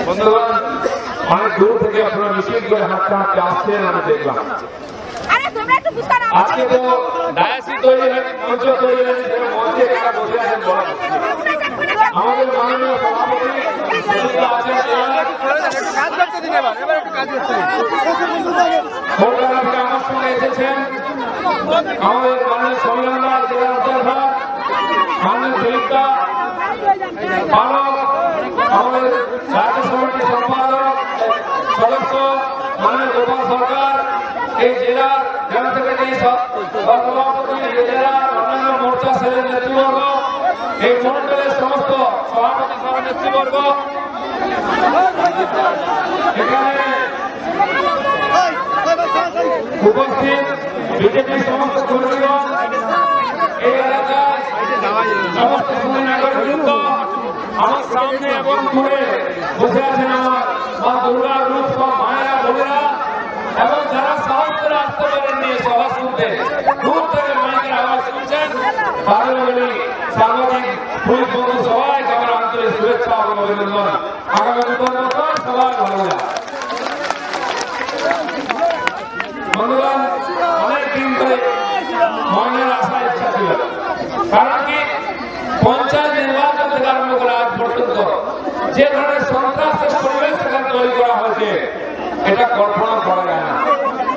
বন্ধুগণ, অনেক দূর থেকে আপনারা মিছিল করে হাঁটতে হাঁটতে আসছেন, আমি দেখলাম। আজকে তো ডায়াসি তৈরি হয়েছে, মঞ্চ তৈরি হয়েছে, মঞ্চে একা বসে আছেন বলা আমাদের মাননীয় সভাপতি কলকাতা থেকে আমার সঙ্গে এসেছেন আমাদের মাননীয় সংবিধান জেলা অধ্যক্ষ মাননীয় দিলীপদা পালক, আমাদের রাজ্য সমিতির সম্পাদক সদস্য মাননীয় গোপাল সরকার, এই জেলার জেলা সেক্রেটারি সভাপতি, জেলার অন্যান্য মোর্চা সেলের নেতৃবর্গ, এই মন্ডলের সমস্ত সভাপতি সহ নেতৃবর্গ, এখানে উপস্থিত বিজেপির সমস্ত কর্মীগণ, এই এলাকায় সমস্ত সুনাগরিক আমার সামনে এবং দূরে বসে আছেন আমার মা দুর্গার রূপ সব মায়েরা বোনেরা, এবং যারা সাহস করে আসতে পারেননি সভা শুনতে, দূর থেকে মায়ের আওয়াজ শুনছেন, তাদের বলি সাংবাদিক পুলিশ বন্ধু সবাইকে আমার আন্তরিক শুভেচ্ছা এবং অভিনন্দন। আগামী নতুন বছর সবাই ভালো যায়। বন্ধুগণ, অনেকদিন ধরে মনের আশা ইচ্ছা ছিল, কারণ কি পঞ্চায়েত নির্বাচন থেকে আরম্ভ করে আজ পর্যন্ত যে ধরনের সন্ত্রাসের পরিবেশ সেখানে তৈরি করা হয়েছে, এটা কল্পনা করা যায় না।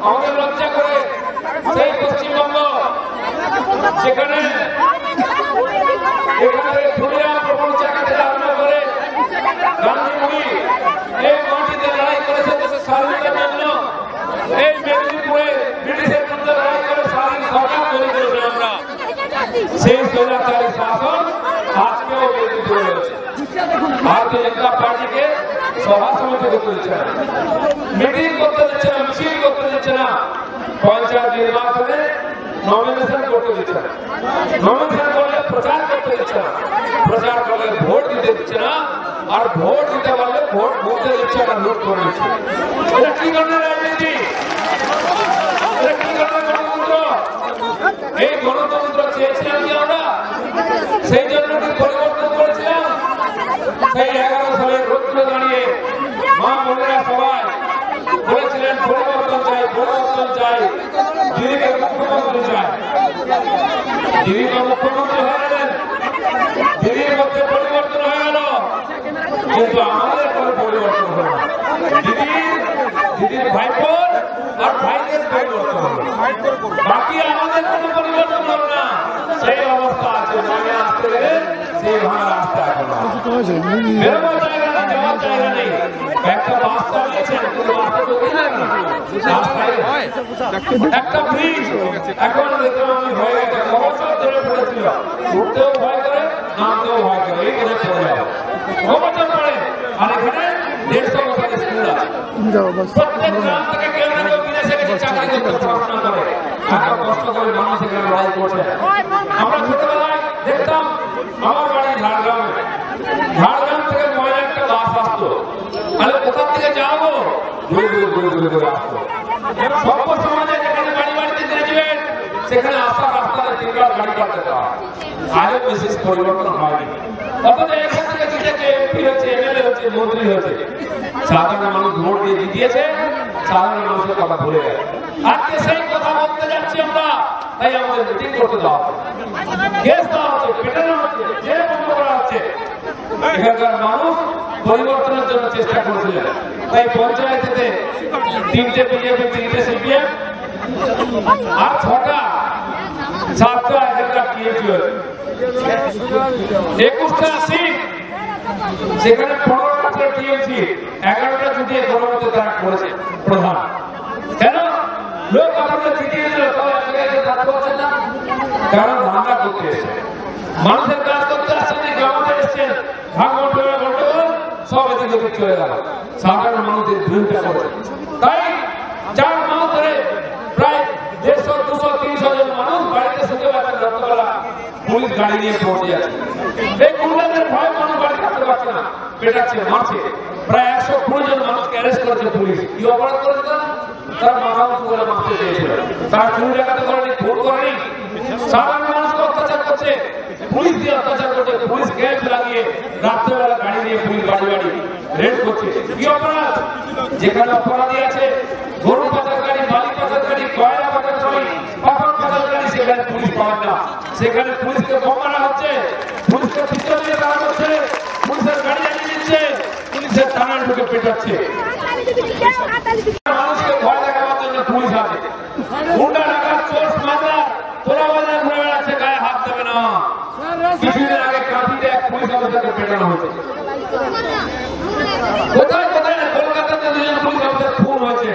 আমাদের লজ্জা করে সেই পশ্চিমবঙ্গ যেখানে পুরিয়া প্রপঞ্চায়ত থেকে আরম্ভ করে গান্ধীমুড়ি এই মাটিতে লড়াই করেছে দেশের স্বাধীনতার জন্য, এই মেদিনীপুরে ব্রিটিশের বিরুদ্ধে লড়াই করে স্বাধীন সরকার তৈরি করেছে আমরা, সেই স্বৈরাচারী শাসন আজকেও মেদিনীপুরে রয়েছে। ভারতীয় জনতা পার্টিকে সভা সমিতি করতে দিচ্ছে না, মিটিং করতে দিচ্ছে না, মিছিল করতে দিচ্ছে না, পঞ্চায়েত নির্বাচনে নমিনেশন করতে দিচ্ছে না, নমিনেশন করলে প্রচার করতে দিচ্ছে না, প্রচার করলে ভোট দিতে দিচ্ছে না, আর ভোট দিতে পারলে ভোট বুঝতে দিচ্ছে না, লুট করে দিচ্ছে। এটা কি ধরনের রাজনীতি? এটা কি ধরনের গণতন্ত্র? এই গণতন্ত্র চেয়েছিলাম কি আমরা? সেই জন্য কি পরিবর্তন করেছিলাম? সেই 11 সালের রোদ্রে দাঁড়িয়ে মা বোনেরা সবাই বলেছিলেন পরিবর্তন চাই, পরিবর্তন চাই, দিদিকে মুখ্যমন্ত্রী চাই। দিদি তো মুখ্যমন্ত্রী হয়ে গেলেন, দিদির মধ্যে পরিবর্তন হয়ে গেল, কিন্তু আমাদের কোনো পরিবর্তন হল না। দিদির ভাইপোর আর ভাইদের পরিবর্তন হল, বাকি আমাদের কোনো পরিবর্তন হল না। সেই অবস্থা আছে, মনে আসতে গেলে সেই ভাঙা রাস্তা এখন বেরোবার জায়গা নেই, যাওয়ার জায়গা নেই। একটা বাস চালিয়েছেন, কিন্তু বাসে তো একটা ব্রিজ এখন দেখলাম হয়ে গেছে, কবছর ধরে পড়েছিল, উঠতেও ভয় করে, নামতেও ভয় করে, এই করে চলে যাবে কবছর পরে। আর এখানে 150 বছরের স্কুল আছে, প্রত্যেক গ্রাম থেকে কেউ না কেউ বিদেশে গেছে চাকরি করতে, পড়াশোনা করে, এত কষ্ট করে মানুষ এখানে লড়াই করছে। আমরা ছোটবেলায় দেখতাম আমার বাড়ি ঝাড়গ্রামে, ঝাড়গ্রাম থেকে ময়না একটা বাস আসতো, তাহলে কোথা থেকে যাবো ঘুরে ঘুরে ঘুরে ঘুরে ঘুরে আসতো। সভ্য সমাজে যেখানে বাড়ি বাড়িতে গ্রাজুয়েট, সেখানে আসা রাস্তায় 3বার গাড়ি পাঠাতে দেওয়া, আজও বিশেষ পরিবর্তন হয়নি। অথচ এখান থেকে জিতেছে, এমপি হচ্ছে, এমএলএ হচ্ছে, মন্ত্রী হচ্ছে, সাধারণ মানুষ ভোট দিয়ে জিতিয়েছে, সাধারণ মানুষের কথা ভুলে গেছে। আজকে সেই কথা বলতে যাচ্ছি আমরা, তাই আমাদের মিটিং করতে দেওয়া হচ্ছে, কেস দেওয়া হচ্ছে, পেটানো হচ্ছে, জেলে বন্ধ করা হচ্ছে। এখানকার মানুষ পরিবর্তনের জন্য চেষ্টা করছিলেন, তাই পঞ্চায়েতে 3টে বিজেপি, 3টে সিপিএম আর 6টা 7টা এজেন্ডা টিএমসি হয়েছে, 21টা সিট, সেখানে 15টা টিএমসি, 11টা জিতিয়ে গণমতে তারা করেছে প্রধান। কেন লোক আপনাদের জিতিয়ে দিল, তাও এক জায়গায় থাকতে পারছেন না? কারণ ধান্দা করতে এসছে, মানুষের কাজ করতে আসছেন, গ্রামে এসছেন, ভাগবত গন্ডগোল সব এদিকে চলে গেল, সাধারণ মানুষের বিরোধিতা করে। তাই 4 মাস ধরে প্রায় 150, 200, 300 জন মানুষ বাড়িতে শুতে পারছেন, রাত্রবেলা পুলিশ গাড়ি নিয়ে পৌঁছে যাচ্ছে। এই গুন্ডাদের ভয় মানুষ বাড়ি থাকতে পারছে না, পেটাচ্ছে, মারছে। প্রায় 120 জন মানুষকে অ্যারেস্ট করেছে পুলিশ। কি অপরাধ করেছে তারা? তারা মাথা উঁচু করে মারতে চেয়েছিল, তারা চুরি ডাকাতি করেনি, ভোট করেনি, সাধারণ মানুষকে অত্যাচার করছে, পুলিশ দিয়ে অত্যাচার করছে, পুলিশ গ্যাস লাগিয়ে রাত্রেবেলা গাড়ি নিয়ে পুলিশ বাড়ি বাড়ি রেড করছে। করছে। কি অপরাধ? যেখানে অপরাধী আছে, গরু পাচারকারী, বালি পাচারকারী, কয়লা পাচারকারী, পাথর পাচারকারী, সেখানে পুলিশ পাওয়া না। সেখানে পুলিশকে বোম মারা হচ্ছে, পুলিশকে পিস্তল দিয়ে তাড়া করছে, পুলিশের গাড়ি জ্বালিয়ে দিচ্ছে, পুলিশের থানায় ঢুকে পেটাচ্ছে। মানুষকে ভয় দেখাবার জন্য পুলিশ আছে। গুন্ডা ডাকাত, চোর, মাদক, তোরা বাজার ঘুরে বেড়াচ্ছে, গায়ে হাত দেবে না। কিছুদিন আগে কাঁথিতে এক পুলিশ অফিসারকে পেটানো হয়েছে। কোথায় কোথায় না, কলকাতাতে দুজন পুলিশ অফিসার খুন হয়েছে।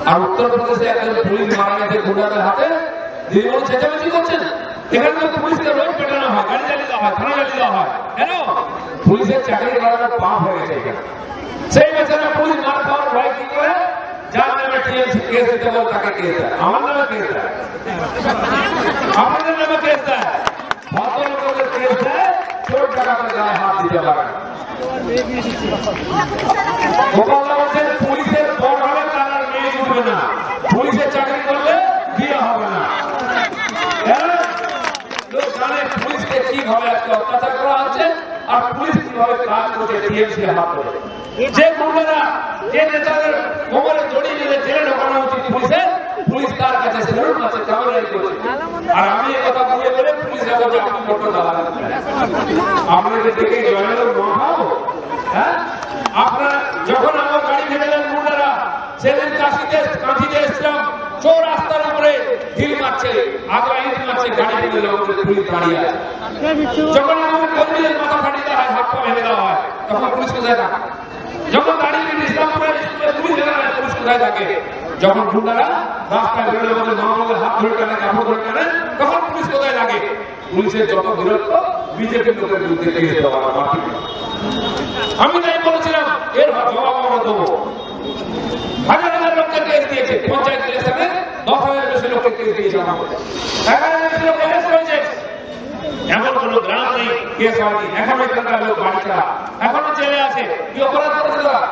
আর উত্তরপ্রদেশে একজন পুলিশ মারা গেছে গুন্ডাদের হাতে। দিদিমণি চেঁচামেচি করছেন। এখানে তো পুলিশকে রোজ পেটানো হয়, গাড়ি জ্বালিয়ে দেওয়া হয়, থানা জ্বালিয়ে দেওয়া হয়। কেন? পুলিশের চাকরি করাটা পাপ হয়ে গেছে এখানে। সেই বেচারা পুলিশ মার খাওয়ার ভয় কি করে? যার নামে টিএমসি কেস দিতে বলে তাকে কেস দেয়, আমার নামে কেস দেয়, আপনাদের নামে কেস দেয়, ভদ্রলোকের কেস দেয়, চোর ডাকাতের গায়ে হাত দিতে পারে। গোপালদা বলছেন পুলিশের বড় হলে তার আর মেয়ে জুটবে না, পুলিশের চাকরি করলে বিয়ে হবে না। লোক জানে পুলিশকে কিভাবে অত্যাচার করা হচ্ছে আর পুলিশ কিভাবে কাজ করছে টিএমসি হাত ধরে। যে গুন্ডারা, যে নেতাদের কোমরে জড়িয়ে দিলে জেলে ঢোকানো উচিত পুলিশের, পুলিশ তার কাছে সেলুট আছে, কামড়াই করছে। আর আমি এই কথা বুঝে বলে পুলিশ বলছে আপনি মোটর দালাল, আপনাদের দিকে জয়ের মহাও। হ্যাঁ, আপনারা যখন আমার গাড়ি ভেঙেলেন গুন্ডারা, সেদিন কাঁথিতে এসছিলাম, চোর রাস্তার উপরে ঢিল মারছে, আগে ইট মারছে, গাড়ি ভেঙে দেওয়া পুলিশ দাঁড়িয়ে আছে। যখন আমাদের কর্মীদের মাথা ফাটিয়ে দেওয়া হয়, হাত পা ভেঙে দেওয়া হয়, তখন পুলিশ কোথায় থাকে? যখন গাড়ি ইসলামপুরে পুলিশ পুলিশ কোথায় থাকে? যখন গুন্ডারা রাস্তায় বেরোলে আমাদের মামলাদের হাত ধরে টানে, কাপড় ধরে টানে, তখন পুলিশ কোথায় লাগে? পুলিশের যত বীরত্ব বিজেপির লোকের বিরুদ্ধে কেস দেওয়া। আমি তাই বলেছিলাম এর জবাব আমরা দেবো। হাজার হাজার লোককে কেস দিয়েছে, পঞ্চায়েত ইলেকশনে 10,000 বেশি লোককে কেস দিয়েছে, 11,000 বেশি লোক অ্যারেস্ট হয়েছে। এমন কোন গ্রাম নেই কেস হয়নি। এখন এখানকার লোক বাড়ি ছাড়া, এখনো জেলে আছে। কি অপরাধ করেছে তারা?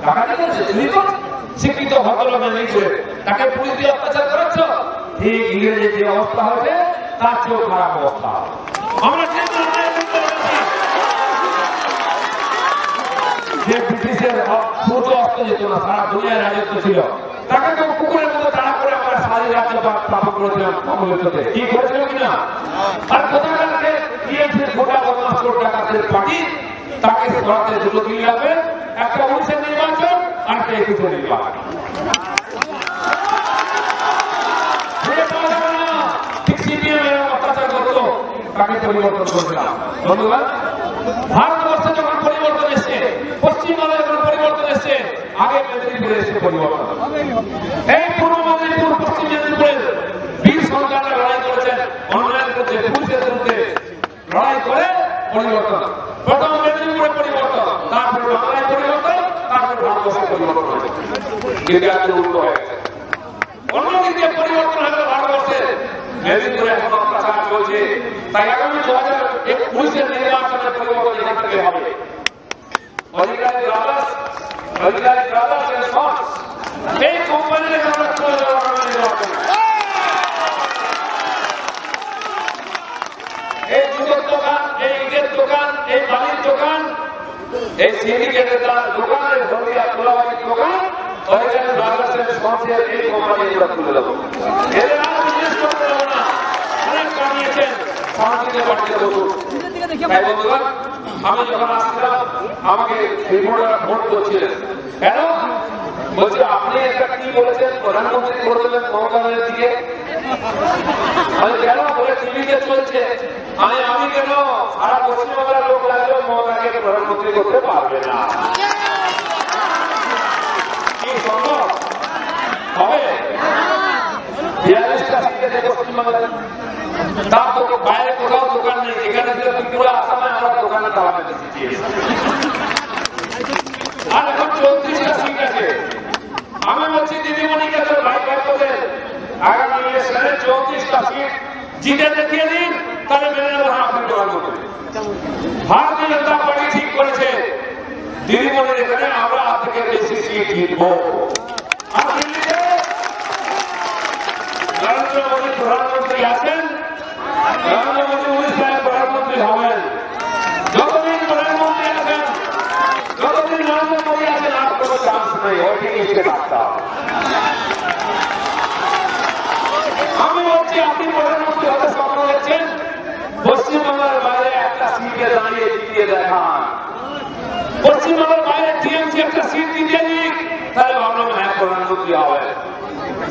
ডাকাতি করেছে, চুরি করেছে। শিক্ষিত ভদ্রলোকের নেই করে তাকে পুলিশ দিয়ে অত্যাচার করেছ। ঠিক ইংরেজের যে অবস্থা হয়েছে তার চেয়েও খারাপ অবস্থা। আমরা যে ব্রিটিশের সূর্য অস্ত যেত না, সারা দুনিয়ায় রাজত্ব ছিল, তাকে কেউ কুকুরের মতো তাড়া করে আমরা স্বাধীন রাজ্য স্থাপন করেছিলাম কংগ্রেসে। কি করেছিল কিনা? আর কোথাকারকে টিএমসির গোটা বদমাশ ডাকাতের পার্টি তাকে সরাতে দুটো দিন লাগবে, একটা 19-এর নির্বাচন আর একটা 21-এর নির্বাচন। ঠিক সিপিএম এরকম অত্যাচার করতো, তাকে পরিবর্তন করেছিলাম। বন্ধুরা, ভারতবর্ষে যখন পরিবর্তন এসছে, পশ্চিমবাংলায় যখন পরিবর্তন এসছে, আগে মেদিনীপুরে এসছে পরিবর্তন। এই পূর্ব মেদিনীপুর, পশ্চিম মেদিনীপুরে বীর সন্তানরা লড়াই করেছেন, অন্যায়ের বিরুদ্ধে, পুলিশের বিরুদ্ধে লড়াই করে পরিবর্তন। প্রথম মেদিনীপুরে পরিবর্তন, তারপরে বাংলায় পরিবর্তন, তারপরে ভারতবর্ষে পরিবর্তন হয়েছে। কিন্তু আজকে উল্টো হয়ে গেছে। অন্যদিকে পরিবর্তন হলে ভারতবর্ষে মেদিনীপুরে এখন অত্যাচার চলছে। তাই আগামী 2019-এর নির্বাচনের পরিবর্তন এখান থেকে হবে। অধিকারী ব্রাদার্স এন্ড সন্স এই কোম্পানির আমরা চলে যাওয়ার নির্বাচন। এই দুধের দোকান, এই ইটের দোকান, এই বালির দোকান, এই সিন্ডিকেটের দোকানের হলিয়া তোলাবাজির দোকান, অধিকারী ব্রাদার্স এন্ড সন্সের এই কোম্পানি আমরা তুলে দেবো। এদের আর বিজনেস করতে দেবো না। অনেক কামিয়েছেন, শান্তিতে বাড়িতে বসুন। তাই বন্ধুরা, আমি যখন আসছিলাম আমাকে রিপোর্টাররা ফোন করছিলেন, কেন বলছি আপনি একটা কি বলেছেন, প্রধানমন্ত্রী করে দেবেন মমতা ব্যানার্জিকে। আমি কেন বলে টিভিতে চলছে, আমি কেন সারা পশ্চিমবাংলার লোক লাগলেও মমতাকে প্রধানমন্ত্রী করতে পারবে না। কি সম্ভব হবে? 42টা সিট আছে পশ্চিমবাংলায়, তার তো বাইরে কোথাও দোকান নেই। এখানে ত্রিপুরা, আসামে আমরা দোকানে তালা দিচ্ছি। আর এখন 34টা সিট আছে। আমি বলছি দিদিমণিকে তো ভাই ভাই আগামী ইলেকশনে 34টা সিট জিতে দেখিয়ে দিন, তাহলে মেনে নেব আপনি প্রধানমন্ত্রী। ভারতীয় জনতা পার্টি ঠিক করেছে দিদিমণির এখানে আমরা থেকে বেশি সিট জিতবো। আর দিল্লিতে নরেন্দ্র মোদী প্রধানমন্ত্রী আছেন, নরেন্দ্র মোদী উড়িষ্যায় প্রধানমন্ত্রী হবেন। যতদিন প্রধানমন্ত্রী আছেন, যতদিন নরেন্দ্র কোনো চান্স নেই, ওইটি এসে থাকতে হবে। আমি বলছি আপনি প্রধানমন্ত্রী হতে স্বপ্ন দেখছেন, পশ্চিমবঙ্গের বাইরে একটা সিটে দাঁড়িয়ে জিতিয়ে দেখান। পশ্চিমবঙ্গের বাইরে টিএমসি একটা সিট জিতিয়ে দিক, তাহলে ভাবলাম হ্যাঁ প্রধানমন্ত্রী হবে।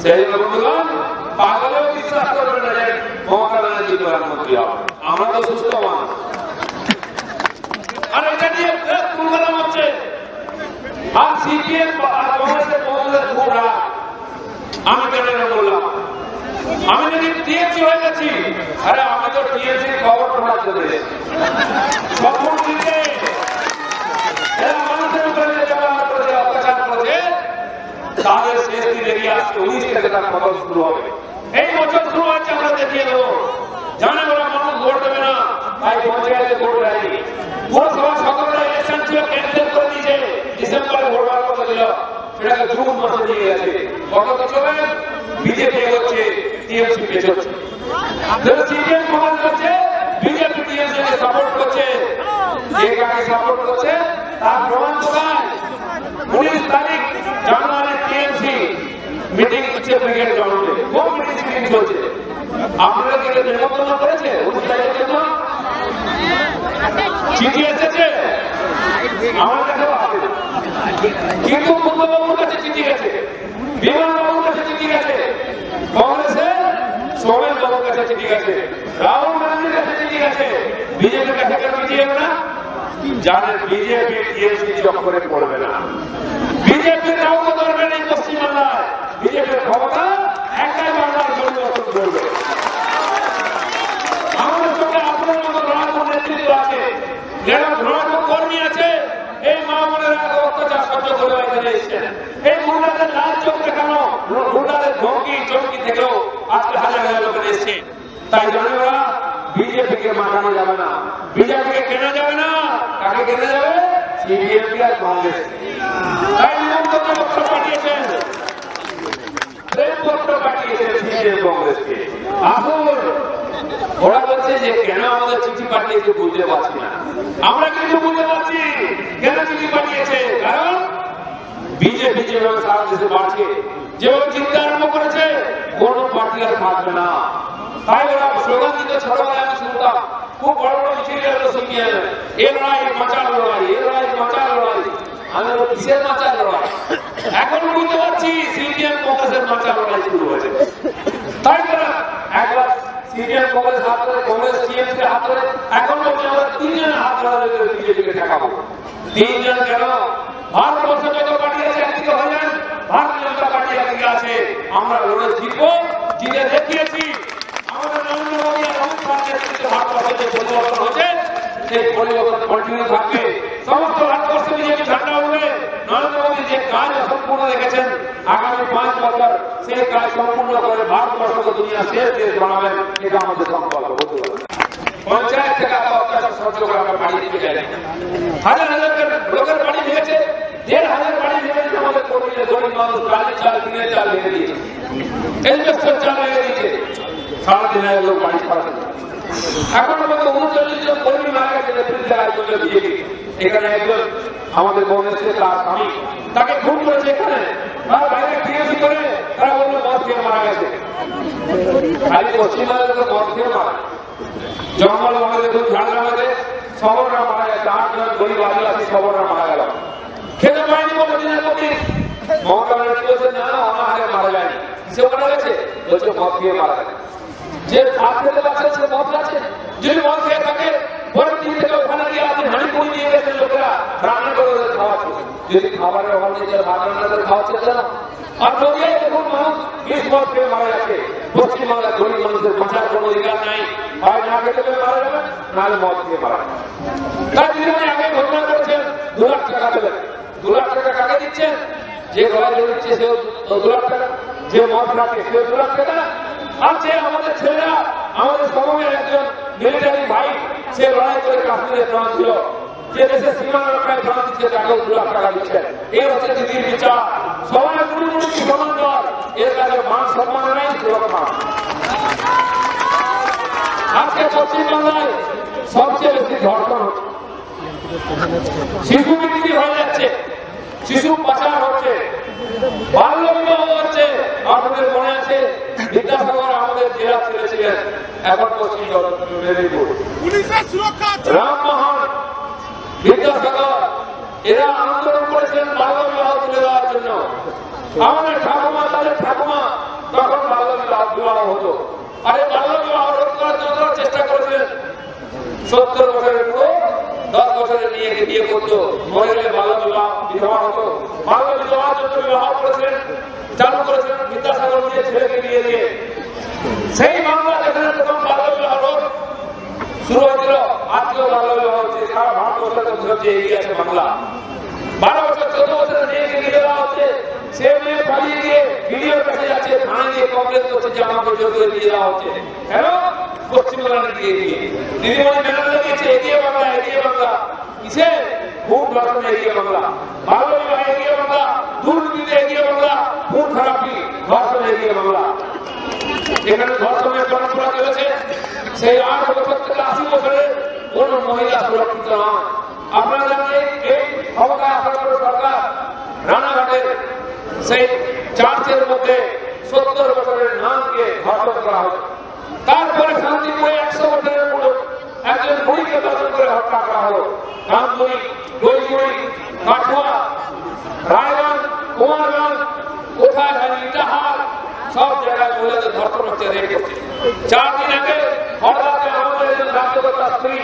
সেই জন্য বন্ধুগণ, পাগলেও বিশ্বাস করবে না যে মমতা ব্যানার্জি প্রধানমন্ত্রী হবে। আমরা তো সুস্থ মানুষ। আর এটা নিয়ে তুলনা হচ্ছে, আর সিপিএম আর কংগ্রেসের বন্ধুদের খুব রাগ। আমি কেন বললাম, আমি যদি টিএমসি হয়ে গেছি, আরে আমি তো টিএমসির খবর শোনার জন্য স্বপ্ন দিতে যারা মানুষের উপরে ব্যবহার করেছে, অত্যাচার করেছে, তাদের শেষ দিন এগিয়ে আসছে 19 থেকে তার খবর শুরু হবে। এই বছর শুরু হচ্ছে, আমরা দেখিয়ে দেবো। জানে ওরা মানুষ ভোট দেবে না, তাই পঞ্চায়েতে ভোট দেয়নি। পুরসভা সকলরা ইলেকশন ছিল, ক্যান্সেল করে দিয়েছে, ডিসেম্বরে ভোট বার করে দিল, সেটাকে জুন মাসে নিয়ে গেছে। কত চলবে? বিজেপি হচ্ছে, টিএমসি পেছনে সিপিএম কমান্ড করছে, বিজেপি টিএমসি কে সাপোর্ট করছে। যে কাকে সাপোর্ট করছে তার প্রমাণ কোথায়? 19 তারিখ জানুয়ারি টিএমসি মিটিং হচ্ছে ব্রিগেড গ্রাউন্ডে। কোন মিটিং চলছে? আপনারা কি নিমন্ত্রণ করেছে? 19 তারিখের জন্য চিঠি এসেছে আমার কাছেও আছে, কিন্তু মুখ্যবাবুর কাছে চিঠি গেছে, বিমানবাবুর কাছে চিঠি গেছে, কংগ্রেসের সোমেন বাবুর কাছে চিঠি গেছে, রাহুল গান্ধীর কাছে চিঠি গেছে। বিজেপির কাছে কেন চিঠি যাবে না? জানেন বিজেপি টিএমসি চক্করে পড়বে না। বিজেপির কাউকে ধরবে না পশ্চিমবাংলায়। বিজেপির ক্ষমতা একটাই বাংলার পরিবর্তন করবে। আমাদের সঙ্গে আপনার মতো লড়াকু নেতৃত্ব আছে, যারা লড়াকু কর্মী আছে, এই মা বোনেরা অত্যাচার সহ্য করে এখানে এসেছেন। এই গুন্ডাদের লাল চোখ দেখানো, গুন্ডাদের ধমকি চমকি থেকেও আজকে হাজার হাজার লোক এসছে। তাই জানে ওরা বিজেপিকে মানানো যাবে না, বিজেপিকে কেনা যাবে না। কাকে কেনা যাবে? সিপিএম আর কংগ্রেস। তাই নিমন্ত্রণ পত্র পাঠিয়েছেন, প্রেমপত্র পাঠিয়েছেন সিপিএম কংগ্রেসকে। আসুন, ওরা বলছে যে কেন আমাদের চিঠি পাঠিয়েছে বুঝতে পারছি না। আমরা কিন্তু বুঝতে পারছি কেন চিঠি পাঠিয়েছে। কারণ বিজেপি যেভাবে সারা দেশে বাড়ছে, যেভাবে চিন্তা আরম্ভ করেছে, কোন পার্টি আর থাকবে না। তাই ওরা স্লোগান দিতে ছোটবেলায় আমি শুনতাম, খুব বড় বড় মিছিল শুনিয়ে এ লড়াই মাচার লড়াই, এ লড়াই মাচার লড়াই। আমি বলি কিসের মাচার লড়াই? এখন বুঝতে পারছি সিপিএম কংগ্রেসের মাচার লড়াই শুরু হয়েছে। তাই তারা একবার সিপিএম কংগ্রেস হাত ধরে, কংগ্রেস টিএমসি হাত ধরে, এখন বলছে আমরা 3 জন হাত ধরে বিজেপিকে ঠেকাবো। 3 জন কেন? ভারতবর্ষে যত পার্টি আছে একদিকে হয়ে যান, ভারতীয় জনতা পার্টি একদিকে আছে। আমরা লড়ে জিতবো, জিতে দেখিয়েছি। আমাদের নরেন্দ্র মোদী আর অমিত শাহের নেতৃত্বে ভারতবর্ষে যে পরিবর্তন হয়েছে, সেই পরিবর্তন কন্টিনিউ থাকবে। সমস্ত ভারতবর্ষে বিজেপি ঝান্ডা উঠবে। নরেন্দ্র মোদী যে কাজ সম্পূর্ণ রেখেছেন, আগামী 5 বছর সেই কাজ সম্পূর্ণ করে ভারতবর্ষকে দুনিয়া শেষ দেশ বানাবেন, এটা আমাদের সংকল্প। পঞ্চায়েত থেকে অত্যাচার সহ্য করে আমরা বাড়ি দিতে চাই। হাজার হাজার লোকের বাড়ি ভেঙেছে, 1,500 বাড়ি ভেঙেছে। আমাদের কর্মীরা গরিব মানুষ কালের চাল, দিনের চাল ভেঙে দিয়েছে, এলবেস্টার চাল ভেঙে দিয়েছে। সারাদিন লোক বাড়ি ছাড়াতে। এখনো মতো 39 জন কর্মী মারা গেছে নেতৃত্বে রাজ্যে বিজেপি। এখানে একজন আমাদের কংগ্রেসের তার স্বামী, তাকে খুন করেছে এখানে। তার বাইরে টিএমসি করে তারা বললো মদ খেয়ে মারা গেছে। খালি পশ্চিমবঙ্গের তো মদ খেয়ে মারা, জঙ্গল মহলে দেখুন ঝাড়গ্রামে সবররা মারা গেছে। 8 জন গরিব আদিবাসী সবররা মারা গেল, খেতে পায়নি বলে দিনের প্রতি। মমতা ব্যানার্জি বলছে না অনাহারে মারা যায়নি। সে মারা গেছে, বলছে মদ খেয়ে মারা গেছে। যে ভাত খেতে পারছে সে মদ খাচ্ছে। যদি মদ খেয়ে থাকে, পরের দিন থেকে ওখানে গিয়ে আপনি হাঁড়ি পুড়ি দিয়ে গেছেন, লোকেরা রান্না করে ওদের খাওয়াচ্ছে। যদি খাবারের অভাব নেই, ভাত রান্না করে খাওয়াচ্ছে না। আর নদিয়ায় দেখুন মানুষ 20 মদ খেয়ে মারা যাচ্ছে। পশ্চিমবাংলার গরিব মানুষের বাঁচার কোনো অধিকার নাই, হয় না খেতে পেয়ে মারা যাবে, নাহলে মদ খেয়ে মারা যাবে। তার দিদিমণি আগে ঘোষণা করেছেন 2 লাখ টাকা দেবেন। 2 লাখ টাকা কাকে দিচ্ছেন? যে ঘরে দিচ্ছে সেও 2 লাখ টাকা, যে মদ রাখে সেও 2 লাখ টাকা। আছে আমাদের ছেলেরা, আমাদের সময়ের একজন মিলিটারি ভাই, সে লড়াই করে কাশ্মীরে প্রাণ ছিল, যে দেশের সীমা রক্ষায় প্রাণ দিচ্ছে, তাকেও 2 লাখ টাকা দিচ্ছেন। এই হচ্ছে দিদির বিচার। সবাই পুরোপুরি সমান দল, এর কাছে মান সম্মান নাই, সুরক্ষা। আজকে পশ্চিমবাংলায় সবচেয়ে বেশি ধর্ষণ হচ্ছে, শিশু বিক্রি হয়ে যাচ্ছে। শিশু পাচার হচ্ছে, বাল্য বিবাহ হচ্ছে। আপনাদের মনে আছে বিদ্যাসাগর আমাদের জেলা ছেলে ছিলেন, এখন পশ্চিম মেদিনীপুর। রামমোহন, বিদ্যাসাগর এরা আন্দোলন করেছেন বাল্য বিবাহ তুলে দেওয়ার জন্য। আমাদের ঠাকুমা, তাদের ঠাকুমা তখন বাল্য বিবাহ হতো, আর এই বাল্য বিবাহ রোধ করার জন্য চেষ্টা করেছিলেন। 70 বছরের পুরো 10 বছরের নিয়ে বিয়ে করতো, মহিলা বাল্য বিবাহ হতো। বাল্য বিবাহের জন্য বিবাহ করেছিলেন, চালু করেছিলেন বিদ্যাসাগর দিয়ে ছেলেকে বিয়ে দিয়ে। সেই বাংলা যেখানে প্রথম বাল্য বিবাহ রোধ শুরু হয়েছিল, আজকেও বাল্য বিবাহ হচ্ছে। সারা ভারতবর্ষের মধ্যে এগিয়ে আছে বাংলা। 12 বছর 14 বছরের মেয়েকে বিয়ে দেওয়া হচ্ছে, সে মেয়ে পালিয়ে গিয়ে ভিডিওর কাছে যাচ্ছে, থানায় গিয়ে কমপ্লেন করছে যে আমাকে জোর করে বিয়ে দেওয়া হচ্ছে। কেন? পশ্চিমবাংলার দিকে এগিয়ে দিদিমণি মেলা লেগেছে এগিয়ে বাংলা, এগিয়ে বাংলা। কিসে? খুব ধর্ষণে এগিয়ে বাংলা, বাল্য বিবাহে এগিয়ে বাংলা, দুর্নীতিতে এগিয়ে বাংলা, খুব খারাপি ধর্ষণে এগিয়ে বাংলা। যেখানে ধর্ষণের পরম্পরা চলেছে, সেই 8 বছর থেকে 80 বছরে কোন মহিলা সুরক্ষিত নয়। আপনারা জানেন এই ক্ষমতায় আসার পর সরকার রানাঘাটের সেই চার্চের মধ্যে 70 বছরের নামকে ধর্ষণ করা হলো। তারপরে শান্তিপুরে 100 বছরের পুরো একজন বুড়িকে দর্শন করে হত্যা করা হলো। রামপুরি, দইগুড়ি, কাঠুয়া, রায়গঞ্জ, কুমারগঞ্জ, কোথায় হয়নি ইটাহার, সব জায়গায় মহিলাদের ধর্ষণ হচ্ছে, রেপ হচ্ছে। 4 দিন আগে হঠাৎ আমাদের একজন রাজ্যকর্তার স্ত্রী,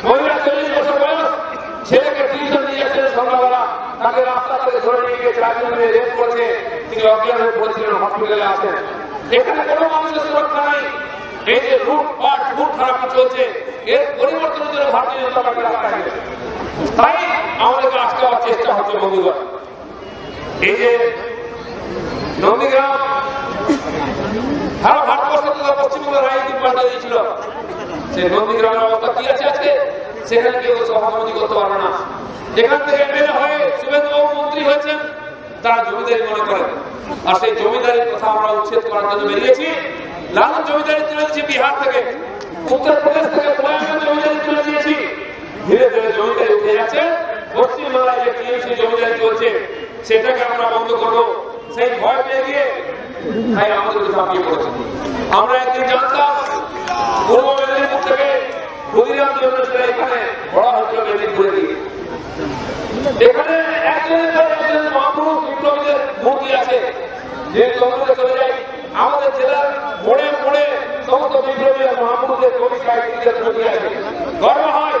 মহিলা 40 বছর বয়স, ছেলেকে টিউশন নিয়ে যাচ্ছেন সন্ধ্যাবেলা, তাকে রাস্তা থেকে ধরে নিয়ে গিয়ে 4 জন মিলে রেপ করেছে। তিনি অজ্ঞান হয়ে পড়েছিলেন, হসপিটালে আছেন। এখানে কোনো মানুষের সুরক্ষা নাই। এই যে লুটপাট, লুট খারাপি চলছে, এর পরিবর্তনের জন্য ভারতীয় জনতা পার্টি রাস্তায় গেছে। তাই আমাদেরকে আজকে আবার চেষ্টা হচ্ছে বন্ধুগণ। এই যে নন্দীগ্রাম সারা ভারতবর্ষ থেকে পশ্চিমবঙ্গের রাজনীতি পাল্টে দিয়েছিল, সেই নন্দীগ্রামের অবস্থা কি আছে আজকে? সেখানে কেউ সভাপতি করতে পারবে না। যেখান থেকে এমএলএ হয়ে শুভেন্দুবাবু মন্ত্রী হয়েছেন, তারা জমিদারি মনে করেন। আর সেই জমিদারির কথা আমরা উচ্ছেদ করার জন্য বেরিয়েছি। লালন জমিদারি তুলে দিয়েছি বিহার থেকে, উত্তরপ্রদেশ থেকে জমিদারি তুলে দিয়েছি। ধীরে ধীরে জমিদারি উঠে যাচ্ছে। পশ্চিমবাংলায় যে টিএমসি জমিদারি চলছে, সেটাকে আমরা বন্ধ করবো, সেই ভয় পেয়ে গিয়ে তাই আমাদেরকে ঝাঁপিয়ে পড়েছে। আমরা একদিন জানতাম পূর্ব মেদিনীপুর থেকে ক্ষুদিরাম জন্য ছেলে এখানে বড় হয়েছিল মেদিনীপুরে গিয়ে। এখানে একজনের মহাপুরুষ বিপ্লবীদের মূর্তি আছে, যে চন্দ্রে চলে যায়। আমাদের জেলার মোড়ে মোড়ে সমস্ত বিপ্লবী মহাপুরুষদের কবি সাহিত্যিকদের ছবি আছে। গর্ব হয়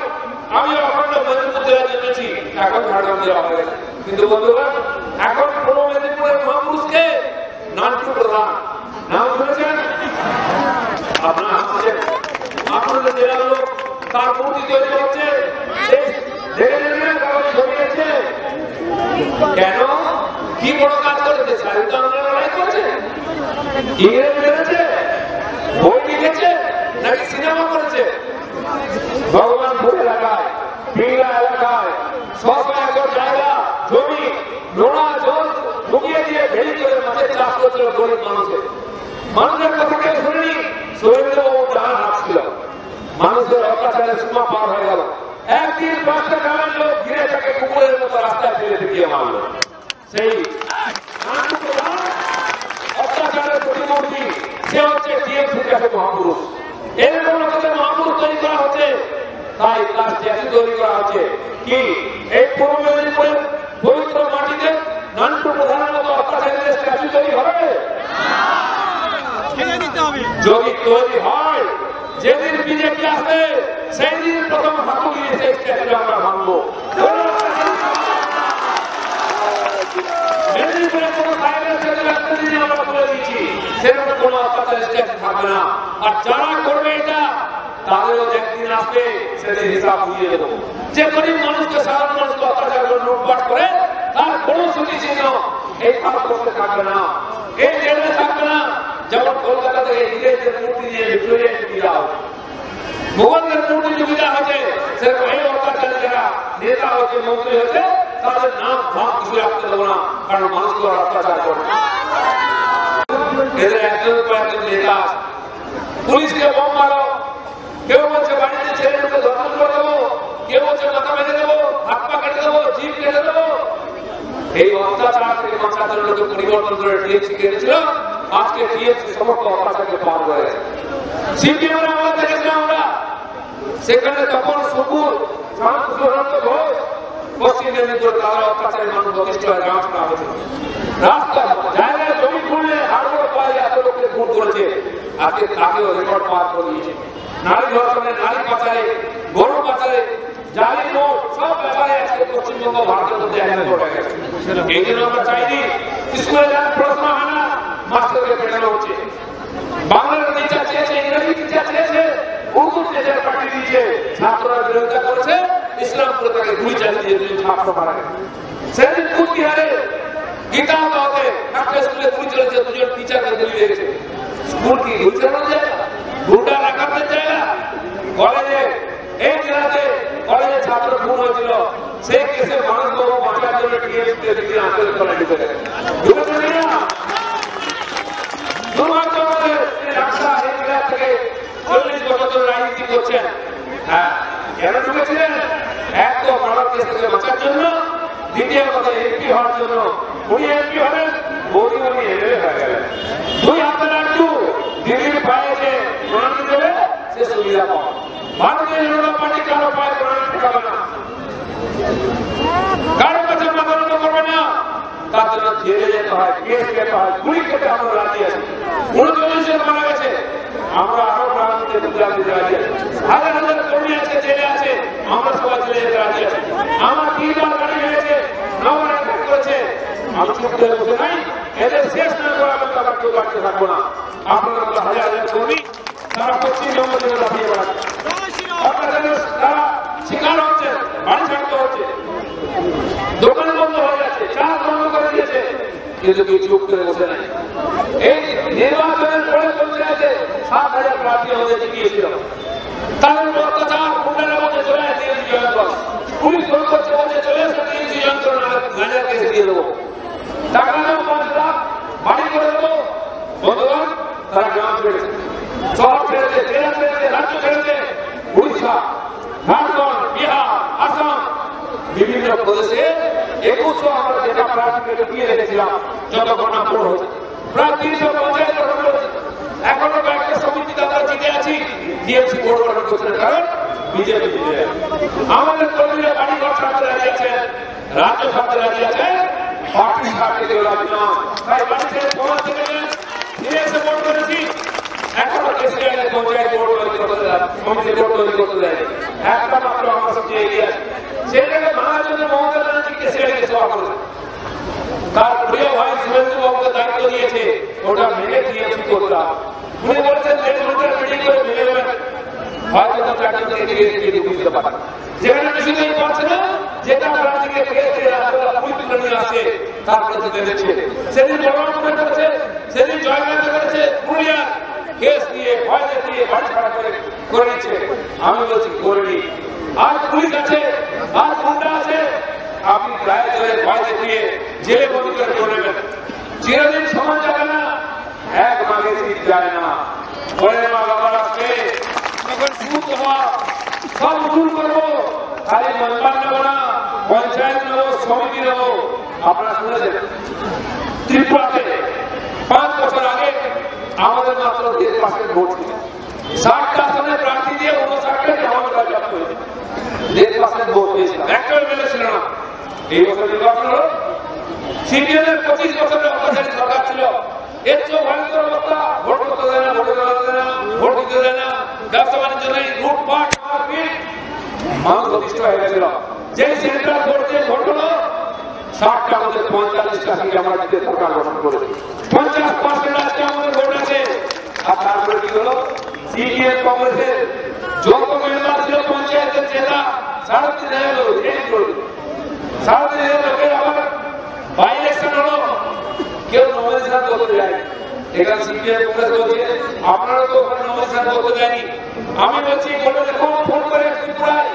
আমি অখণ্ড মেদিনীপুর জেলা জন্মেছি, এখন ঝাড়গ্রাম জেলা হয়ে গেছে। কিন্তু বন্ধুরা, এখন পূর্ব মেদিনীপুরের মহাপুরুষকে নান্টু প্রধান নাম শুনেছেন আপনারা? হাসছেন। আপনাদের জেলার লোক তার মূর্তি তৈরি করছে, ছড়িয়েছে। কেন? কি বড় কাজ করেছে? স্বাধীনতা আন্দোলনে লড়াই করেছে, ইংরেজ মেরেছে, বই লিখেছে, নাকি সিনেমা করেছে? ভগবানপুর এলাকায়, পিংলা এলাকায় 600 একর জায়গা জমি নোনা জল ঢুকিয়ে দিয়ে ভেড়ি করে মাছের চাষ করছিল গরিব মানুষের কথা কেউ শুনিনি। সুরেন্দ্রবাবু ডান হাসছিল, মানুষের অত্যাচারের সীমা পার হয়ে গেল। একদিন 5টা গ্রামের লোক ঘিরে তাকে কুকুরের মতো রাস্তায় ফেলে ফিরিয়ে মারল। সেই অত্যাচারের প্রতিমূর্তি, সে হচ্ছে টিএমসির কাছে মহাপুরুষ। এরকম লোকের মহাপুরুষ তৈরি করা হচ্ছে, তাই তার স্ট্যাচু তৈরি করা হচ্ছে। কি এই পূর্ব মেদিনীপুরের পবিত্র মাটিতে নান্টু প্রধানের মতো অত্যাচারীদের স্ট্যাচু তৈরি হবে? যদি তৈরি হয়, যেদিন বিজেপি আসবে সেই দিন প্রথম হাঁটু গিয়ে সেই স্ট্যাচু আমরা ভাঙব। মেদিনীপুরে কোন সাইকেল স্ট্যাচু রাখতে দিন আমরা বলে দিচ্ছি, সেরকম কোন অত্যাচারের স্ট্যাচু থাকবে না। আর যারা করবে এটা, তাদেরও একদিন আসবে, সেদিন হিসাব বুঝিয়ে দেবো। যে গরিব মানুষকে, সাধারণ মানুষকে অত্যাচার করে লুটপাট করে, তার কোন স্মৃতি চিহ্ন এই ভারতবর্ষে থাকবে না, এই জেলে থাকবে না। যেমন কলকাতা থেকে ইংরেজদের মূর্তি দিয়ে ভিক্টোরিয়া চুরি দেওয়া হচ্ছে, মোগলদের মূর্তি চুরি দেওয়া হচ্ছে, সেরকম এই অত্যাচারী যারা নেতা হচ্ছে, মন্ত্রী হচ্ছে, তাদের নাম ভাব কিছু রাখতে দেবো না, কারণ মানুষকে অত্যাচার করবে। এদের একজন কয়েকজন নেতা পুলিশকে বোম মারো, কেউ বলছে বাড়িতে ছেলে ঢুকে ধর্ষণ করে দেবো, কেউ বলছে মাথা বেঁধে দেবো, হাত পা কেটে দেবো, জিভ কেটে দেবো। এই অত্যাচার থেকে বাঁচার জন্য পরিবর্তন করে টিএমসি কেটেছিল, আজকে টিএমসি সমস্ত অত্যাচারকে পার হয়ে গেছে। সিপিএমের আমলে দেখেছিলাম আমরা, সেখানে তখন সুপুর ঘোষ পশ্চিম মেদিনীপুর তারা অত্যাচারের মানুষ যথেষ্ট গ্রাম করা হয়েছিল। রাস্তা জায়গায় জমি খুললে হাড়গোড় পায়ে এত লোককে খুন করেছে, আজকে তাকেও রেকর্ড পার করে দিয়েছে। নারী ধর্ষণে, নারী পাচারে, গরু পাচারে, জালি নোট সব ব্যাপারে আজকে পশ্চিমবঙ্গ ভারতের মধ্যে এক নম্বর হয়ে গেছে। এই জন্য আমরা চাইনি স্কুলে যান প্রশ্ন হয় না, মাস্টারকে পেটানো হচ্ছে। বাংলার টিচার চেয়েছে, ইংরেজি টিচার চেয়েছে, উর্দু টিচার পাঠিয়ে দিয়েছে, ছাত্ররা বিরোধিতা করেছে, ইসলামপুরে তাকে গুলি চালিয়ে দিয়ে ছাত্র মারা গেছে। সেদিন কুচবিহারে গীতা দাওতে একটা স্কুলে গুলি চলেছে, দুজন টিচারকে গুলি লেগেছে। স্কুল কি গুলি চালানো যায় না? গুন্ডা রাখাতে যায় না? কলেজে এই জেলাতে কলেজে ছাত্র খুন হয়েছিল, সেই কেসে মানুষবাবু বাঁচার জন্য টিএমসি দিকে আন্দোলন করে ঢুকে গেছে। ঢুকেছে না দুর্ভাগ্য আমাদের রাস্তা এই জেলা থেকে 40 বছর ধরে রাজনীতি করছেন। হ্যাঁ, কেন ঢুকেছিলেন? এক তো মানব কেস থেকে বাঁচার জন্য, দ্বিতীয় কথা এমপি হওয়ার জন্য। উনি এমপি হবেন, বৌদি উনি এমএলএ হয়ে গেলেন। দুই হাতে লাড্ডু দিদির পায়ে যে প্রণামী দেবে সে সুবিধা পাবে। ভারতীয় জনতা পার্টি কারো পায়ে প্রণামী ঠেকাবে না, কারো কাছে মাথা করবে না। তার জন্য জেলে যেতে হয়, কেস খেতে হয়, গুলি খেতে আমরা রাজি আছি। 39 জন মারা গেছে, আমরা আরো রাজনীতি রাজি আছি। হাজার হাজার কর্মী আছে, জেলে আছে, আমরা সবাই জেলে যেতে রাজি আছি। আমার 3 বার গাড়ি হয়েছে, 9 বার অ্যাটাক করেছে, আমি চুপ করে বসে নাই। এদের শেষ না করা পর্যন্ত আমরা কেউ বাড়তে থাকবো না। আপনারা হাজার হাজার কর্মী তারা পশ্চিমবঙ্গ থেকে লাফিয়ে বেড়াচ্ছে, তারা শিকার হচ্ছে, বাড়ি ছাড়তে হচ্ছে, দোকান বন্ধ হয়ে যাচ্ছে, চাষ বন্ধ করে দিয়েছে, কিন্তু কেউ চুপ করে বসে নাই। এই নির্বাচনের পরে চলতে আছে 7,000 প্রার্থী হতে জিতিয়েছিল, তাদের অত্যাচার গুন্ডারা বলতে চলে আসে টিএমসি জয়েন করো, পুলিশ ফোন করছে বলতে চলে আসে টিএমসি জয়েন করো, গাঁজা কেস দিয়ে দেবো, টাকা দেবো 5 লাখ, বাড়ি করে দেবো। বন্ধুগণ, তারা গ্রাম ছেড়েছে, শহর ছেড়েছে, জেলা ছেড়েছে, রাজ্য ছেড়েছে, উড়িষ্যা, ঝাড়খণ্ড, বিহার, আসাম, বিভিন্ন প্রদেশে 2100 আমরা যেটা প্রার্থীকে দিয়ে রেখেছিলাম যতক্ষণ না ভোট হয়েছে, প্রায় 300 পঞ্চায়েত গঠন করেছে। এখনো কয়েকটা সমিতিতে আমরা জিতে আছি, টিএমসি ভোট গঠন করছে না, কারণ বিজেপি জিতে। আমাদের কর্মীরা বাড়ি ঘর ছাড়তে রাজি আছেন, রাজ্য ছাড়তে রাজি আছেন, পার্টি ছাড়তে কেউ রাজি না। তাই বাড়ি ছেড়ে সমাজ থেকে ফিরে এসে ভোট করেছি। এখনো কেসিআইয়ের পঞ্চায়েত ভোট তৈরি করতে দেয়, সমিতি ভোট তৈরি করতে দেয়, একটা মাত্র আমার সবচেয়ে এগিয়ে আছে। সেটাকে ভাঙার জন্য মমতা ব্যানার্জি কেসিআইকে সভা করেছে, তার প্রিয় ভাই শুভেন্দু বাবুকে দায়িত্ব দিয়েছে ওটা মেনে টিএমসি করতে হবে। উনি বলেছেন মিটিং করে মেনে দেবেন, হয়তো বুঝতে পারেন যেখানে বেশি পাচ্ছে না, যেটা প্রার্থীকে নিয়ে আসে তার কাছে দেখেছে। সেদিন বড় করেছে, সেদিন জয়গাঁতে করেছে, পুরুলিয়া কেস দিয়ে ভয় দিয়ে বাড়ি ছাড়া করে নিচ্ছে। আমি বলছি করিনি, আজ পুলিশ আছে, আজ গুন্ডা আছে, আপনি প্রায় ভয় দেখিয়ে জেলে বন্দি করে নেবেন। চিরদিন সমাজ যাবে না, এক মাঘে শীত যায় না, পরের মা বাবার আসবে তখন সুদ হওয়া সব উসুল করবো, খালি মেম্বার নেবো না, পঞ্চায়েত নেবো, সমিতি নেবো। আপনারা শুনেছেন ত্রিপুরাতে 5 বছর আগে আমাদের মাত্র 1% ভোট ছিল, 60টা আসনে প্রার্থী দিয়ে 59টাকে আমাদের জব্দ হয়েছে, 1% ভোট পেয়েছিলাম, একটা এমএলএ ছিল না। এই বছর নির্বাচন হল, সিপিএমের 25 বছরের অত্যাচারী সরকার ছিল, এর চেয়ে ভয়ঙ্কর অবস্থা, ভোট করতে দেয় না, ভোটে দাঁড়াতে দেয় না, ভোট দিতে দেয় না, ব্যবসা বাণিজ্য নেই, লুটপাট মারপিট, মানুষ অতিষ্ঠ হয়ে গেছিল। যেই সেন্ট্রাল ভোট যে ভোট হলো 60টা আমাদের 45টা সিটে আমরা জিতে সরকার গঠন করেছি, 50% আজকে আমাদের ভোট আছে। আর তারপরে কি হলো, সিপিএম কংগ্রেসের যত মেম্বার ছিল পঞ্চায়েতের জেলা 3.5 লোক চেঞ্জ করে দিল, 3.5 লোকের আবার বাই ইলেকশন হলো, কেউ নমিনেশন করতে যায়নি। এখানে সিপিএম কংগ্রেস বলছে আপনারা তো ওখানে নমিনেশন করতে যায়নি। আমি বলছি বলে দেখুন, ফোন করে ত্রিপুরায়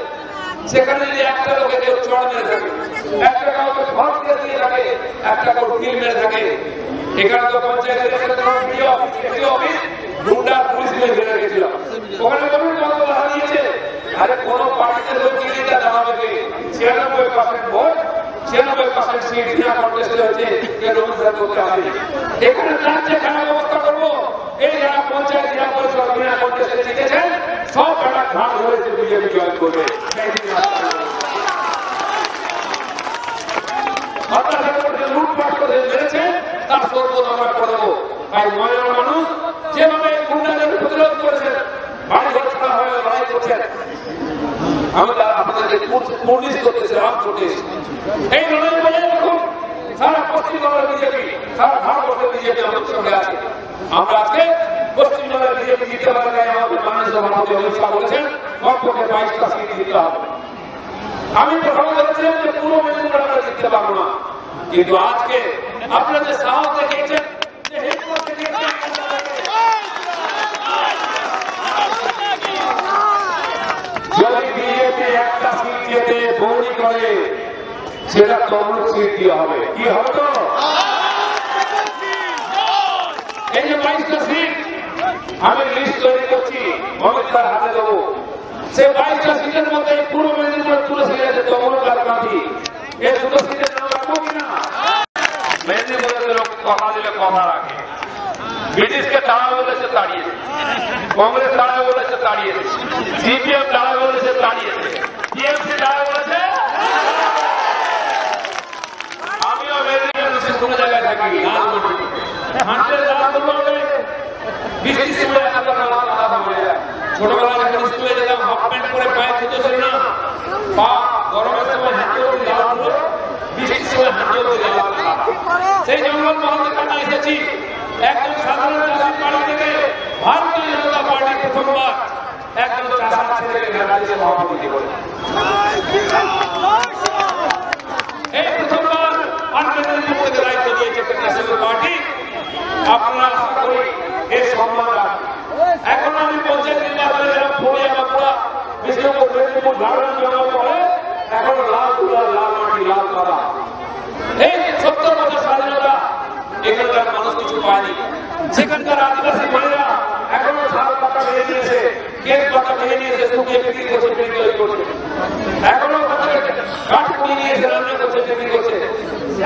সেখানে যদি একটা লোকে কেউ চড় মেরে থাকে, একটা কাউকে ঘর দিয়ে থাকে, একটা কাউ ঢিল মেরে থাকে, এখানে তো পঞ্চায়েতের অফিস গুন্ডা পুলিশ নিয়ে ঘিরে রেখেছিল, ওখানে বলুন কত হারিয়েছে। আরে কোন পার্টিতে লোক জানাবে 96% ভোট, 96% সিট বিনা কন্টেস্টে হয়েছে, এর অনুদান করতে আসে। এখানে রাজ্যে খেলার ব্যবস্থা করবো, এই যারা পঞ্চায়েত জেলা পরিষদ বিনা কন্টেস্টে জিতেছেন সব একটা ঘাট হয়েছে বিজেপি জয়েন করবে। আপনাদের মধ্যে লুটপাট করে মেরেছে তার সর্বোচ্চ আমরা করবো। তাই মহিলা মানুষ যেভাবে গুন্ডাদের প্রতিরোধ করেছেন, বাড়ি ঘর ছাড়া হয়ে লড়াই করছেন, আমরা আপনাদেরকে পুলিশ করতেছে এই লড়াই বলে দেখুন সারা পশ্চিমবঙ্গের বিজেপি, সারা ভারতবর্ষের বিজেপি আমাদের সঙ্গে আছে। আমরা আজকে পশ্চিমবঙ্গের বিজেপি জিততে পারলে আমাদের মাননীয় সভাপতি অমিত শাহ বলেছেন কমপক্ষে 22টা সিট জিততে হবে। আমি প্রথমে বলেছিলাম যে পুরো মেদিনীপুর আমরা জিততে পারবো না, কিন্তু আজকে আপনারা যে সাহস দেখিয়েছেন, যে হিম্মত দেখিয়েছেন, যদি বিজেপি একটা সিট যেতে বৌনি করে সেটা তমলুক সিট দিয়ে হবে। কি হবে তো এই যে 22টা সিট আমি লিস্ট তৈরি করছি, অমিত শাহ হাতে দেবো। সে 22টা সিটের মধ্যে পুরো মেদিনীপুরের তুলে সিট আছে, তমলুক আর কাঁথি, এই দুটো সিটের নাম রাখবো কিনা? মেদিনীপুরের লোক কথা দিলে কথা রাখে। ব্রিটিশকে তাড়া বলেছে তাড়িয়েছে, কংগ্রেস তাড়া বলেছে তাড়িয়েছে, সিপিএম তাড়া বলেছে তাড়িয়েছে, টিএমসি তাড়া বলেছে। আমিও মেদিনীপুর কোনো জায়গায় থাকি, হাঁটলে বৃষ্টির সময় ছোটবেলা যখন স্কুলে যেতাম হাফ প্যান্ট করে পায়ে জুতো ছিল না, পা গরমের সময় হাঁটতে লাল, বৃষ্টির সময় হাঁটতে লাল। সেই জঙ্গল মহল থেকে আমি এসেছি একজন সাধারণ চাষির বাড়ি থেকে ভারতীয় জনতা পার্টি প্রথমবার একজন চাষার ছেলেকে রাজ্যে সভাপতি করে। এই প্রথমবার মেদিনীপুর থেকে দায়িত্ব দিয়েছে ন্যাশনাল পার্টি। আপনারা আশা করি এই সম্মান রাখবেন। এখন আমি পঞ্চায়েত নির্বাচনে যারা ফড়িয়া বাঁকুড়া বিষ্ণুপুর মেদিনীপুর ঝাড়গ্রাম জঙ্গল পড়ে এখন লাল তুলা, লাল মাটি, লাল পাতা। এই 70 বছর স্বাধীনতা এখানকার মানুষ কিছু পায়নি। সেখানকার আদিবাসী ভাইরা এখনো শাল পাতা ভেঙে নিয়েছে, কেক পাতা ভেঙে নিয়েছে, শুকিয়ে বিক্রি করছে, বিক্রি করছে। এখনো কাঠ পুড়িয়ে নিয়েছে, রান্না করছে, বিক্রি করছে।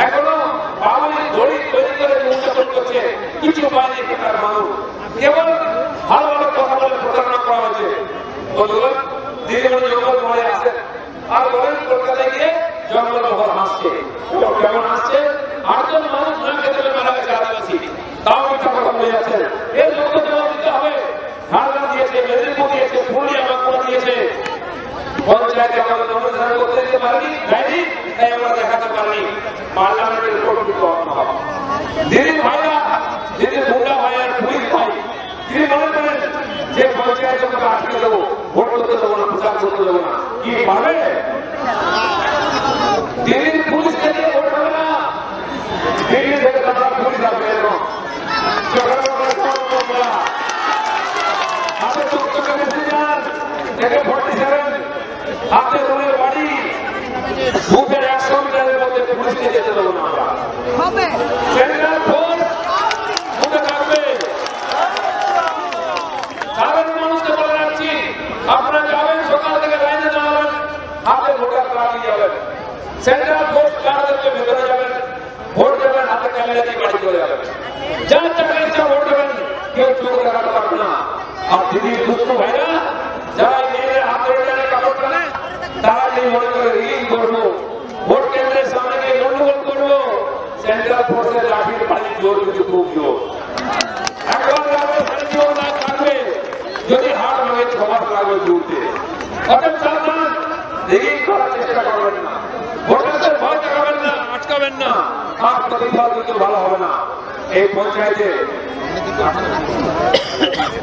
এখনো বাবুলি দড়ি তৈরি করে উন্মোচন করছে, কিছু পায়নি এখানকার মানুষ। কেবল ভালো ভালো কথা বলে প্রতারণা করা হয়েছে। বন্ধুগণ, দীর্ঘদিন জঙ্গল মরে আসছে আর বলেন কলকাতায় গিয়ে জঙ্গল মহল হাসছে। কেমন হাসছে? 8 জন মানুষ না খেতে মারা গেছে আদিবাসী, তাও একটা কথা বলে যাচ্ছে। এর লোক জবাব দিতে হবে। ঝাড়গ্রাম দিয়েছে, মেদিনীপুর দিয়েছে, পুরুলিয়া বাঁকুড়া দিয়েছে, পঞ্চায়েতে আমাদের অনুসরণ করতে দিতে পারেনি, দেয়নি, তাই আমরা দেখাতে পারিনি। পার্লামেন্টের রিপোর্ট কিন্তু হবে। দিদি ভাইরা, দিদি গুন্ডা ভাইয়ার পুলিশ ভাই, তিনি মনে করেন যে পঞ্চায়েত আমরা আটকে দেবো, ভোট করতে দেবো না, প্রচার করতে দেবো না, কি পাবে? দিদির পুলিশ থেকে ভোট হবে না, দিল্লি থেকে তারা পুলিশ আসবে। এরকম হাতে 14 বেশি যান থেকে 47 হাতে রুলের বাড়ি, বুথের 100 মিটারের মধ্যে পুলিশকে যেতে দেবো না আমরা। সেন্ট্রাল ফোর্স বুথে থাকবে। সাধারণ মানুষকে বলে রাখছি, আপনারা যাবেন সকাল থেকে লাইনে দাঁড়াবেন, হাতে ভোটার কার্ড নিয়ে যাবেন। সেন্ট্রাল ফোর্স কার্ডের ভেতরে যাবেন, ভোট দেবেন, হাতে ক্যামেরা দিয়ে বাড়ি চলে যাবেন। যার টাকা ইচ্ছা ভোট দেবেন, কেউ চোখ দেখাতে পারবে না। আর দিদির দুষ্ট ভাইরা যারা মেয়েদের হাতে টানে কাপড় টানে, তারা এই মনে করে রিলিং করবো, ভোট কেন্দ্রের সামনে গিয়ে গন্ডগোল করবো। সেন্ট্রাল ফোর্সের লাঠির পানির জোর কিন্তু খুব জোর। এখন জোর না থাকবে, যদি হাট ভাঙে 6 মাস লাগবে জুড়তে। অতএব সাবধান, রিলিং করার চেষ্টা করবেন না, ভোটারদের ভয় দেখাবেন না, আটকাবেন না, আর প্রতিফল কিন্তু ভালো হবে না। এই পঞ্চায়েতে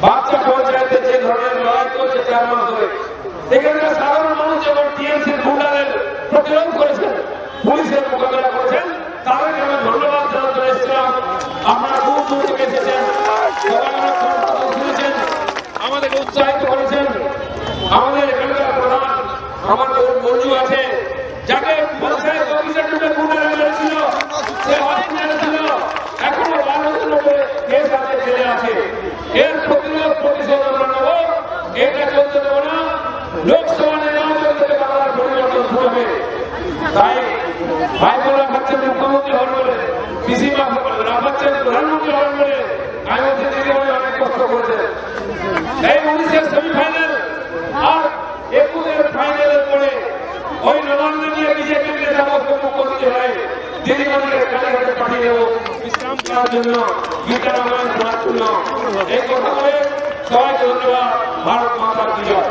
বাচ্চা পঞ্চায়েতে যে ধরনের লড়াই করছে 4 মাস ধরে, এখানকার সাধারণ মানুষ যেমন টিএমসির গুন্ডাদের প্রতিরোধ করেছেন, পুলিশের মোকাবিলা করেছেন, তাদেরকে আমি ধন্যবাদ জানাতে এসেছিলাম। আপনারা দূর দূর থেকে এসেছেন, শুনেছেন, আমাদেরকে উৎসাহিত করেছেন। আমাদের এখানকার প্রধান আমার মঞ্জু আছে, যাকে পঞ্চায়েত অফিসের রূপে গুন্ডারা মেরেছিল, সে হসপিটালে ছিল, এখনো 12 কেস হাতে জেলে আছে। এর প্রতিরোধ প্রতিশোধ আমরা নেব, এটা চলতে দেবো না। লোকসভা নির্বাচন থেকে বাংলার পরিবর্তন শুরু হবে। তাই ভাই বোনা ভাবছেন মুখ্যমন্ত্রী হন বলে, পিসিমা ভাবছেন প্রধানমন্ত্রী হন বলে, আমি বলছি দিদিমণি অনেক কষ্ট করেছেন। এই 19-এর সেমিফাইনাল আর 21-এর ফাইনালের পরে ওই নবান্ন নিয়ে বিজেপির নেতা মুখ্যমন্ত্রী হয় দিদিমণিকে কালীঘাটে পাঠিয়ে দেবো বিশ্রাম করার জন্য, গীতা রামায়ণ শোনার জন্য। এই কথা বলে সবাইকে ধন্যবাদ। ভারত মাতার জয়।